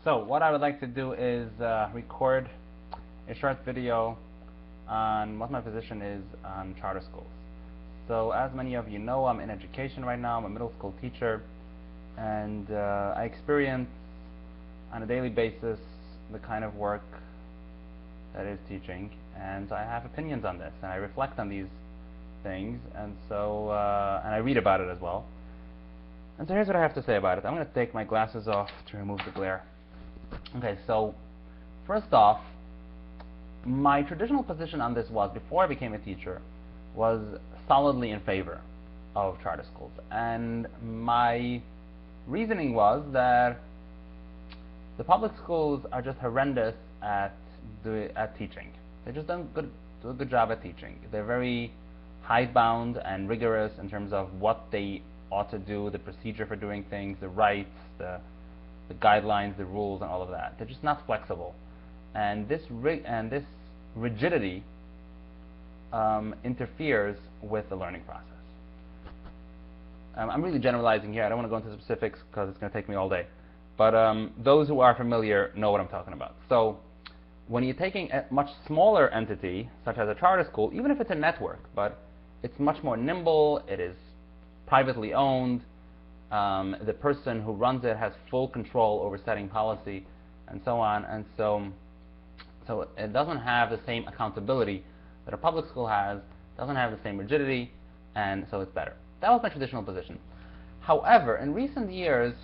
So what I would like to do is record a short video on what my position is on charter schools. So as many of you know, I'm in education right now. I'm a middle school teacher, and I experience on a daily basis the kind of work that is teaching, and I have opinions on this, and I reflect on these things, and so and I read about it as well. And so here's what I have to say about it. I'm going to take my glasses off to remove the glare. Okay, so first off, my traditional position on this was, before I became a teacher, was solidly in favor of charter schools. And my reasoning was that the public schools are just horrendous at teaching. They just do a good job at teaching. They're very hidebound and rigorous in terms of what they ought to do, the procedure for doing things, the rights, the guidelines, the rules, and all of that. They're just not flexible. And this rigidity interferes with the learning process. I'm really generalizing here. I don't want to go into specifics because it's going to take me all day. But those who are familiar know what I'm talking about. So when you're taking a much smaller entity, such as a charter school, even if it's a network, but it's much more nimble, it is privately owned, the person who runs it has full control over setting policy, and so on, and so it doesn't have the same accountability that a public school has, doesn't have the same rigidity, and so it's better. That was my traditional position. However, in recent years,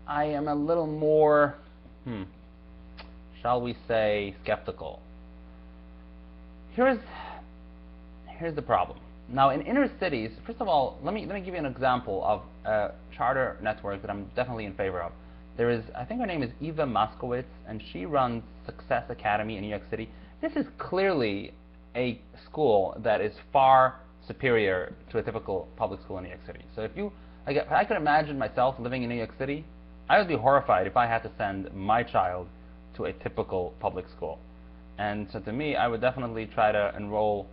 I am a little more, shall we say, skeptical. Here's the problem. Now, in inner cities, first of all, let me give you an example of a charter network that I'm definitely in favor of. There is, I think her name is Eva Moskowitz, and she runs Success Academy in New York City. This is clearly a school that is far superior to a typical public school in New York City. So if I could imagine myself living in New York City, I would be horrified if I had to send my child to a typical public school. And so to me, I would definitely try to enroll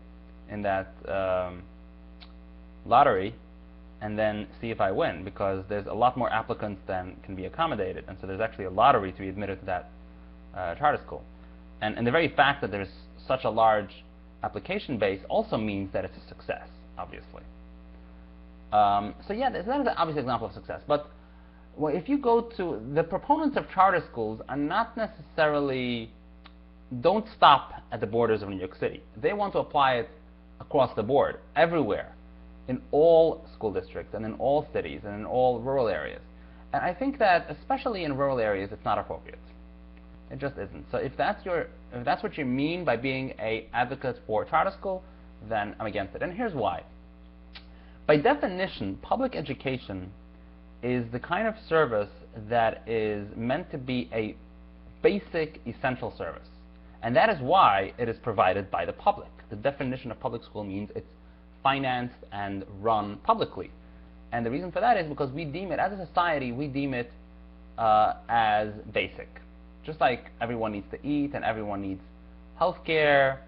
in that lottery and then see if I win, because there's a lot more applicants than can be accommodated, and so there's actually a lottery to be admitted to that charter school. And the very fact that there's such a large application base also means that it's a success, obviously. So yeah, that is an obvious example of success. But if you go to the proponents of charter schools, are not necessarily, don't stop at the borders of New York City. They want to apply it across the board, everywhere, in all school districts and in all cities and in all rural areas. And I think that, especially in rural areas, it's not appropriate. It just isn't. So if that's what you mean by being an advocate for charter school, then I'm against it. And here's why. By definition, public education is the kind of service that is meant to be a basic, essential service. And that is why it is provided by the public. The definition of public school means it's financed and run publicly. And the reason for that is because we deem it, as a society, we deem it as basic. Just like everyone needs to eat, and everyone needs health care,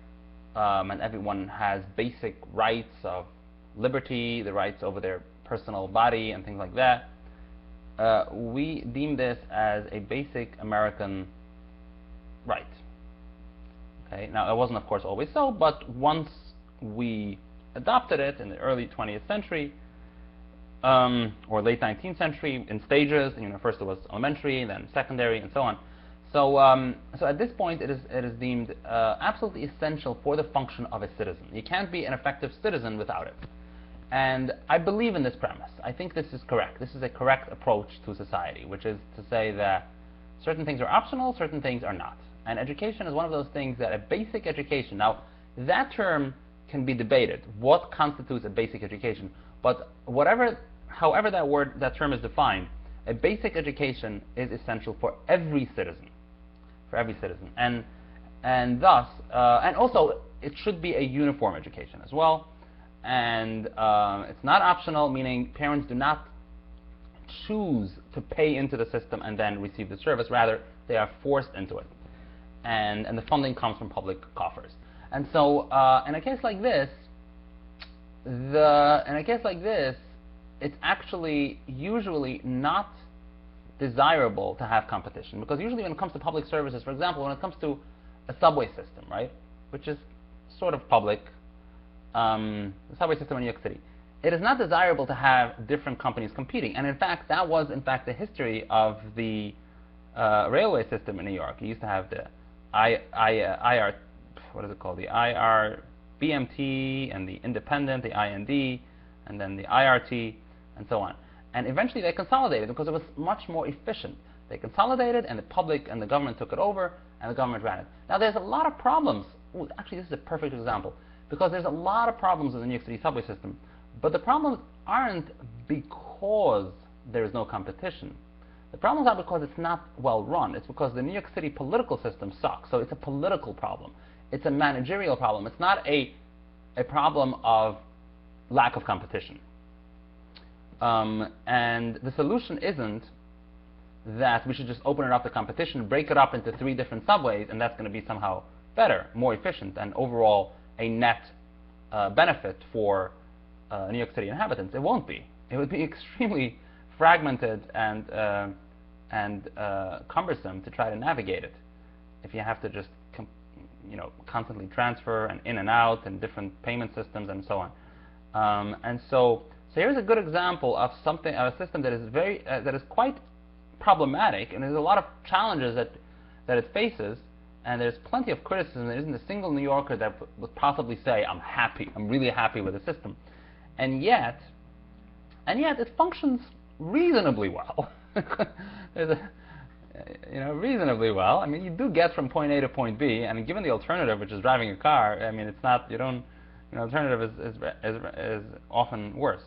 and everyone has basic rights of liberty, the rights over their personal body and things like that, we deem this as a basic American right. Okay. Now, it wasn't, of course, always so, but once we adopted it in the early 20th century, or late 19th century, in stages, first it was elementary, then secondary, and so on. So at this point, it is deemed absolutely essential for the function of a citizen. You can't be an effective citizen without it. And I believe in this premise. I think this is correct. This is a correct approach to society, which is to say that certain things are optional, certain things are not. And education is one of those things that a basic education, now that term can be debated. What constitutes a basic education? But however that term is defined, a basic education is essential for every citizen. For every citizen. And thus, and also it should be a uniform education as well. And it's not optional, meaning parents do not choose to pay into the system and then receive the service. Rather, they are forced into it. And the funding comes from public coffers. And so, in a case like this, it's actually usually not desirable to have competition, because usually when it comes to public services, for example, when it comes to a subway system, right, which is sort of public, the subway system in New York City, it is not desirable to have different companies competing. And in fact, that was in fact the history of the railway system in New York. You used to have the what is it called? The IRBMT and the Independent, the IND, and then the IRT, and so on. And eventually they consolidated because it was much more efficient. They consolidated, and the public and the government took it over, and the government ran it. Now there's a lot of problems. Ooh, actually, this is a perfect example, because there's a lot of problems with the New York City subway system. But the problems aren't because there is no competition. The problems are because it's not well run. It's because the New York City political system sucks. So it's a political problem. It's a managerial problem. It's not a problem of lack of competition. And the solution isn't that we should just open it up to competition, break it up into 3 different subways, and that's going to be somehow better, more efficient, and overall a net benefit for New York City inhabitants. It won't be. It would be extremely fragmented and cumbersome to try to navigate it if you have to just constantly transfer and in and out and different payment systems and so on. And so here's a good example of a system that is that is quite problematic, and there's a lot of challenges that it faces, and there's plenty of criticism. There isn't a single New Yorker that would possibly say, I'm really happy with the system. And yet it functions reasonably well. Reasonably well. I mean, you do get from point A to point B, and given the alternative, which is driving a car, I mean, it's not, alternative is often worse.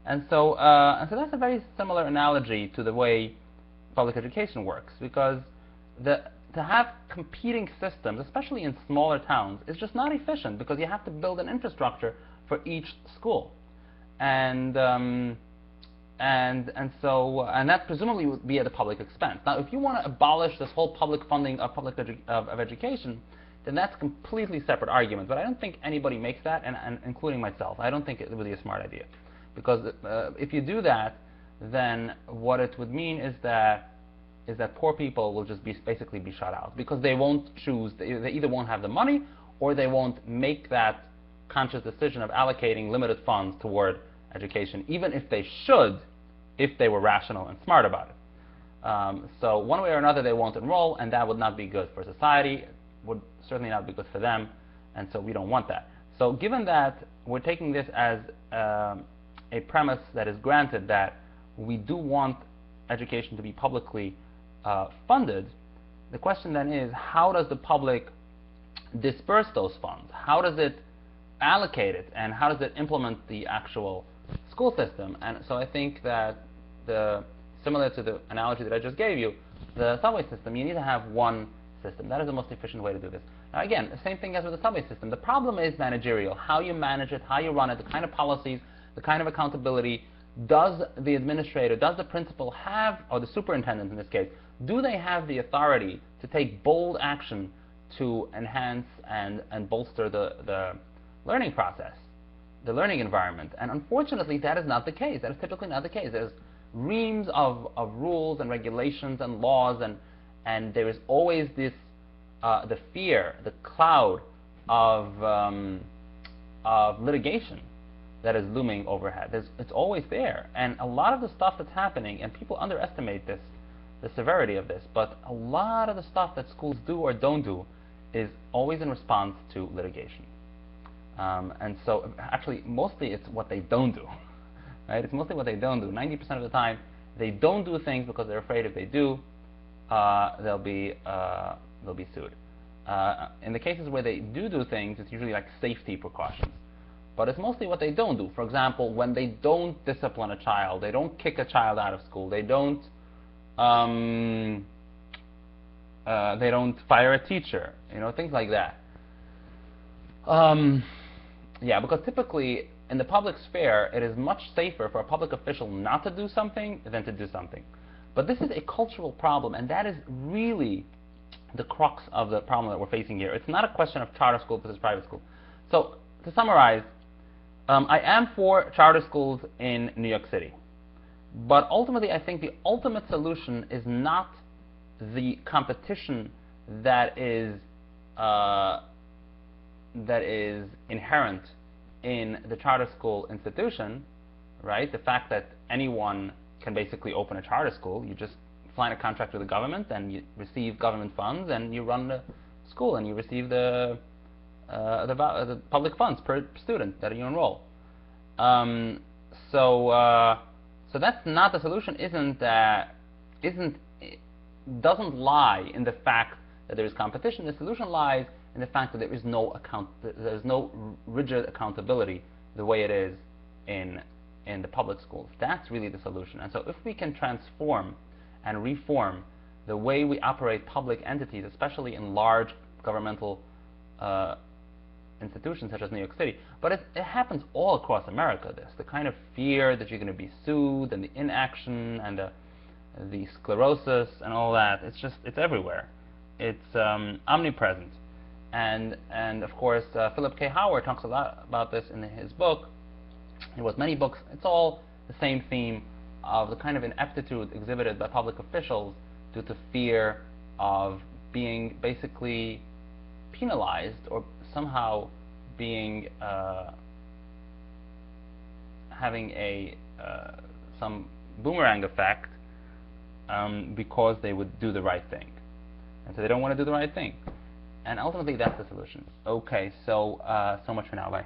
And so that's a very similar analogy to the way public education works, because to have competing systems, especially in smaller towns, is just not efficient, because you have to build an infrastructure for each school. And that presumably would be at a public expense. Now, if you want to abolish this whole public funding of of education, then that's a completely separate argument. But I don't think anybody makes that, and including myself. I don't think it would be a smart idea, because if you do that, then what it would mean is that poor people will just basically be shut out, because they won't choose. They either won't have the money, or they won't make that conscious decision of allocating limited funds toward education, even if they should, if they were rational and smart about it. So one way or another, they won't enroll, and that would not be good for society. It would certainly not be good for them, and so we don't want that. So given that we're taking this as a premise that is granted, that we do want education to be publicly funded, the question then is, how does the public disperse those funds? How does it allocate it, and how does it implement the actual school system? And so I think that similar to the analogy that I just gave you, the subway system, you need to have one system. That is the most efficient way to do this. Now again, the same thing as with the subway system. The problem is managerial. How you manage it, how you run it, the kind of policies, the kind of accountability. Does the administrator, does the principal have, or the superintendent in this case, do they have the authority to take bold action to enhance and bolster the learning process, the learning environment? And unfortunately, that is not the case. That is typically not the case. There's reams of rules and regulations and laws, and there is always this the fear, the cloud of litigation that is looming overhead. It's always there, and a lot of the stuff that's happening, and people underestimate the severity of this, but a lot of the stuff that schools do or don't do is always in response to litigation. And so actually, mostly it's what they don't do. Right? It's mostly what they don't do. 90% of the time, they don't do things because they're afraid if they do, they'll be sued. In the cases where they do things, it's usually like safety precautions. But it's mostly what they don't do. For example, when they don't discipline a child, they don't kick a child out of school, they don't fire a teacher, things like that. Yeah, because typically in the public sphere, it is much safer for a public official not to do something than to do something. But this is a cultural problem, and that is really the crux of the problem that we're facing here. It's not a question of charter school versus private school. So to summarize, I am for charter schools in New York City. But ultimately, I think the ultimate solution is not the competition that is inherent in the charter school institution, right? The fact that anyone can basically open a charter school. You just sign a contract with the government and you receive government funds and you run the school and you receive the public funds per student that you enroll. So that's not the solution. Doesn't lie in the fact that there is competition. The solution lies in the fact that there is no rigid accountability the way it is in the public schools. That's really the solution. And so if we can transform and reform the way we operate public entities, especially in large governmental institutions such as New York City, but it happens all across America, the kind of fear that you're going to be sued, and the inaction, and the sclerosis, and all that, it's everywhere. It's omnipresent. And of course, Philip K. Howard talks a lot about this in his book. He wrote many books. It's all the same theme of the kind of ineptitude exhibited by public officials due to fear of being basically penalized or somehow being having some boomerang effect because they would do the right thing, and so they don't want to do the right thing, and ultimately that's the solution. Okay, so so much for now. Bye.